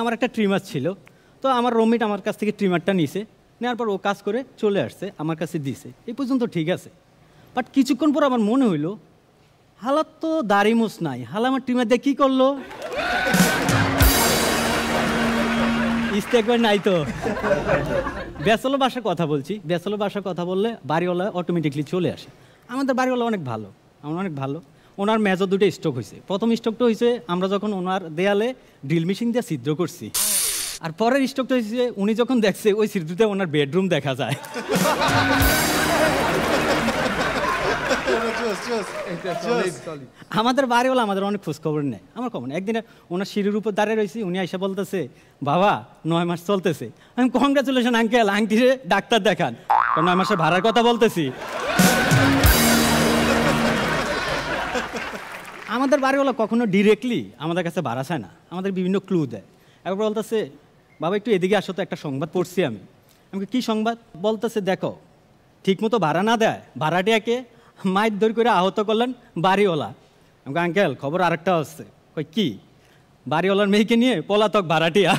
আমার একটা ট্রিমার ছিল, তো আমার রুমমেট আমার কাছ থেকে ট্রিমারটা নিছে, নেওয়ার পর ও কাজ করে চলে আসছে, আমার কাছে দিছে, এই পর্যন্ত ঠিক আছে। বাট কিছুক্ষণ পর আমার মনে হইলো হালাত তো দাড়ি মুছ নাই, হালা আমার ট্রিমার দিয়ে কী করলো, একবার নাই তো। ব্যাচেলর ভাষায় কথা বলছি, ব্যাচেলর ভাষায় কথা বললে বাড়িওয়ালা অটোমেটিকলি চলে আসে। আমাদের বাড়িওয়ালা অনেক ভালো, আমার অনেক ভালো। ওনার মেজর দুটো স্ট্রোক হয়েছে। প্রথম স্ট্রোকটা হয়েছে আমরা যখন ওনার দেয়ালে ড্রিল মেশিন দিয়ে ছিদ্র করছি, আর পরের স্ট্রোকটা হয়েছে উনি যখন দেখছে ওই ছিদ্রতে ওনার বেডরুম দেখা যায়। আমাদের বাড়িওয়ালা আমাদের অনেক খোঁজখবর নেয়, আমার খবর নেই। একদিন ওনার সিঁড়ির উপর দাঁড়িয়ে রয়েছি, উনি এসে বলতেছে, বাবা 9 মাস চলতেছে। আমি কংগ্রাচুলেশন আঙ্কেল, আংটিরে ডাক্তার দেখান, 9 মাসের ভাড়ার কথা বলতেছি। আমাদের বাড়িওয়ালা কখনো ডিরেক্টলি আমাদের কাছে ভাড়া চায় না, আমাদের বিভিন্ন ক্লু দেয়। একবার বলতেছে, বাবা একটু এদিকে আসো তো, একটা সংবাদ পড়ছি আমি। আমাকে কী সংবাদ? বলতেছে, দেখো ঠিকমতো ভাড়া না দেয় ভাড়াটিয়াকে মাইর ধরে করে আহত করলেন বাড়িওয়ালা। আমাকে আঙ্কেল খবর আরেকটা হচ্ছে। কই কি? বাড়িওয়ালার মেয়েকে নিয়ে পলাতক ভাড়াটিয়া।